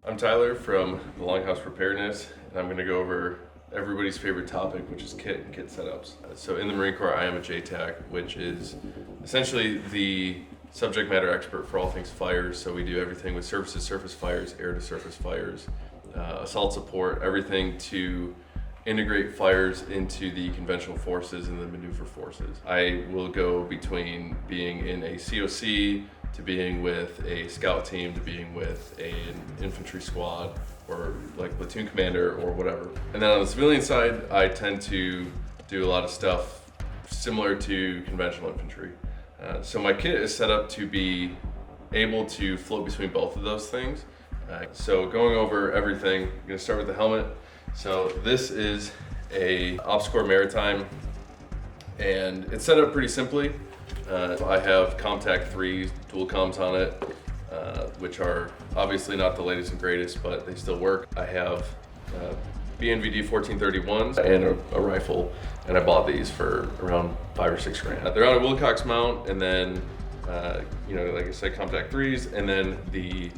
I'm Tyler from the Longhouse Preparedness, and I'm going to go over everybody's favorite topic, which is kit and kit setups. So in the Marine Corps, I am a JTAC, which is essentially the subject matter expert for all things fires. So we do everything with surface to surface fires, air to surface fires, assault support, everything to integrate fires into the conventional forces and the maneuver forces. I will go between being in a COC to being with a scout team to being with an infantry squad or like platoon commander or whatever. And then on the civilian side, I tend to do a lot of stuff similar to conventional infantry. So my kit is set up to be able to float between both of those things. So going over everything, I'm gonna start with the helmet. So this is a Core Maritime, and it's set up pretty simply. I have ComTac 3 dual comms on it, which are obviously not the latest and greatest, but they still work. I have BNVD 1431s and a rifle, and I bought these for around $5 or $6 grand. They're on a Wilxox Mount, and then like I said, ComTac 3s, and then the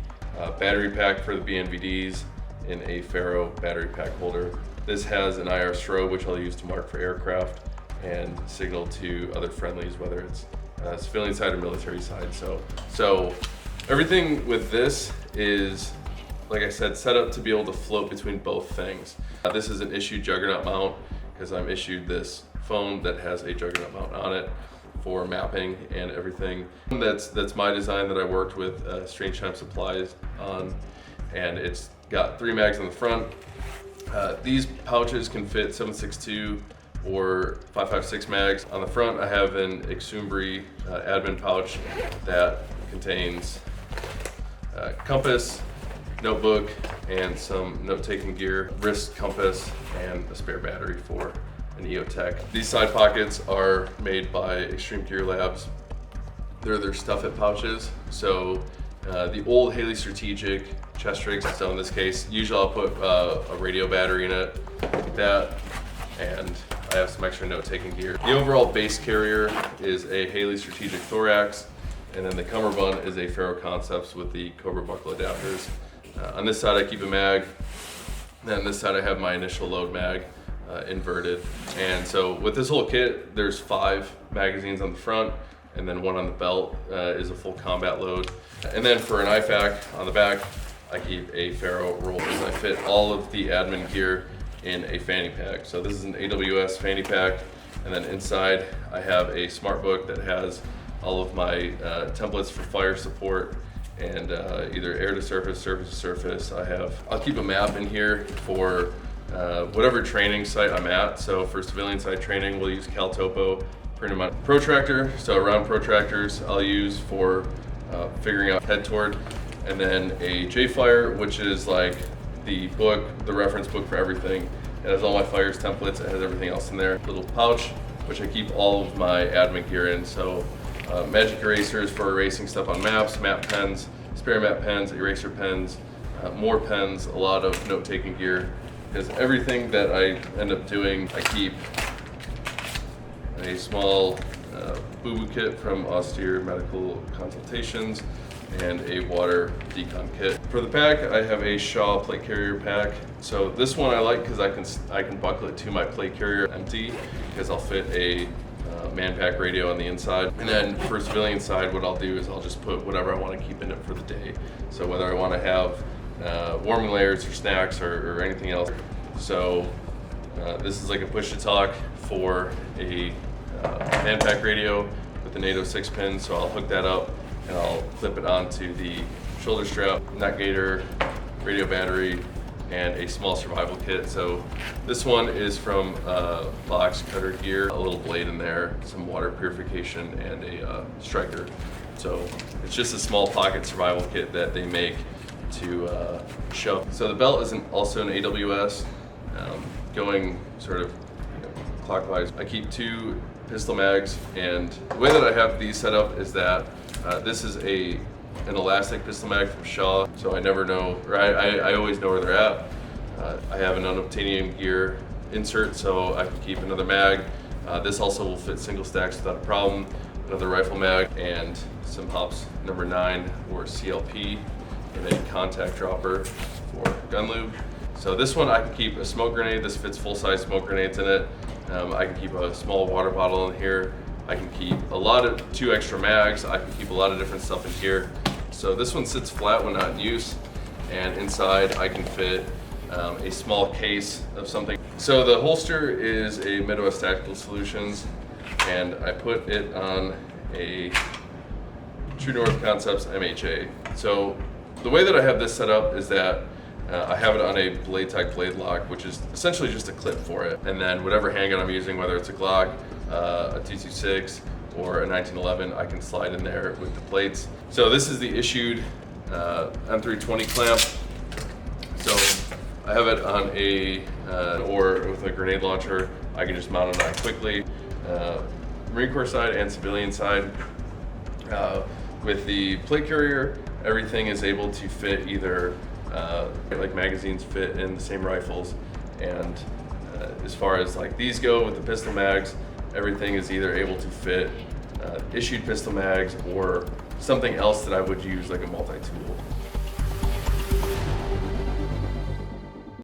battery pack for the BNVDs in a Ferro battery pack holder. This has an IR strobe, which I'll use to mark for aircraft and signal to other friendlies, whether it's civilian side or military side. So everything with this is, like I said, set up to be able to float between both things. This is an issued Juggernaut Mount because I'm issued this phone that has a Juggernaut Mount on it for mapping and everything. That's my design that I worked with Strange Time Supplies on, and it's got 3 mags on the front. These pouches can fit 7.62 or 5.56 mags. On the front, I have an Umbris admin pouch that contains compass, notebook, and some note-taking gear, wrist compass, and a spare battery for an EOTech. These side pockets are made by Extreme Gear Labs. They're their stuff it pouches. So the old Haley Strategic chest rigs, so in this case, usually I'll put a radio battery in it, like that, and I have some extra note-taking gear. The overall base carrier is a Haley Strategic Thorax, and then the Cummerbund is a Ferro Concepts with the Cobra buckle adapters. On this side I keep a mag, then on this side I have my initial load mag inverted. And so with this whole kit, there's 5 magazines on the front, and then 1 on the belt is a full combat load. And then for an IFAK on the back, I keep a Ferro roll, and I fit all of the admin gear in a Fanny Pack. So this is an AWS Fanny Pack, and then inside I have a smart book that has all of my templates for fire support and either air to surface, surface to surface. I'll keep a map in here for whatever training site I'm at. So for civilian side training, we'll use CalTopo. Printed my protractor, so round protractors I'll use for figuring out head toward, and then a J-Fire, which is like the book, the reference book for everything. It has all my fires templates, it has everything else in there. Little pouch, which I keep all of my admin gear in. So magic erasers for erasing stuff on maps, map pens, spare map pens, eraser pens, more pens, a lot of note-taking gear. Because everything that I end up doing, I keep a small boo-boo kit from Austere Medical Consultations and a water decon kit. For the pack, I have a Shaw plate carrier pack. So this one I like because I can buckle it to my plate carrier empty, because I'll fit a man pack radio on the inside. And then for civilian side, what I'll do is I'll just put whatever I want to keep in it for the day. So whether I want to have warming layers or snacks or anything else. So this is like a push to talk for a man pack radio with the NATO 6 pin. So I'll hook that up and I'll clip it onto the shoulder strap, neck gaiter, radio battery, and a small survival kit. So this one is from Box Cutter Gear, a little blade in there, some water purification, and a striker. So it's just a small pocket survival kit that they make to show. So the belt is also an AWS, going sort of clockwise. I keep 2 pistol mags, and the way that I have these set up is that this is an elastic pistol mag from Shaw, so I never know, or I always know where they're at. I have an Unobtanium gear insert, so I can keep another mag. This also will fit single stacks without a problem. Another rifle mag and some Hops number 9 or CLP in a contact dropper for gun lube. So this one I can keep a smoke grenade. This fits full-size smoke grenades in it. I can keep a small water bottle in here. I can keep two extra mags. I can keep a lot of different stuff in here. So this one sits flat when not in use, and inside I can fit a small case of something. So the holster is a Midwest Tactical Solutions, and I put it on a True North Concepts MHA. So the way that I have this set up is that I have it on a blade type blade lock, which is essentially just a clip for it. And then whatever handgun I'm using, whether it's a Glock, a 226, or a 1911, I can slide in there with the plates. So this is the issued M320 clamp. So I have it on or with a grenade launcher, I can just mount it on quickly. Marine Corps side and civilian side. With the plate carrier, everything is able to fit either like magazines fit in the same rifles, and as far as like these go with the pistol mags, everything is either able to fit issued pistol mags or something else that I would use like a multi-tool.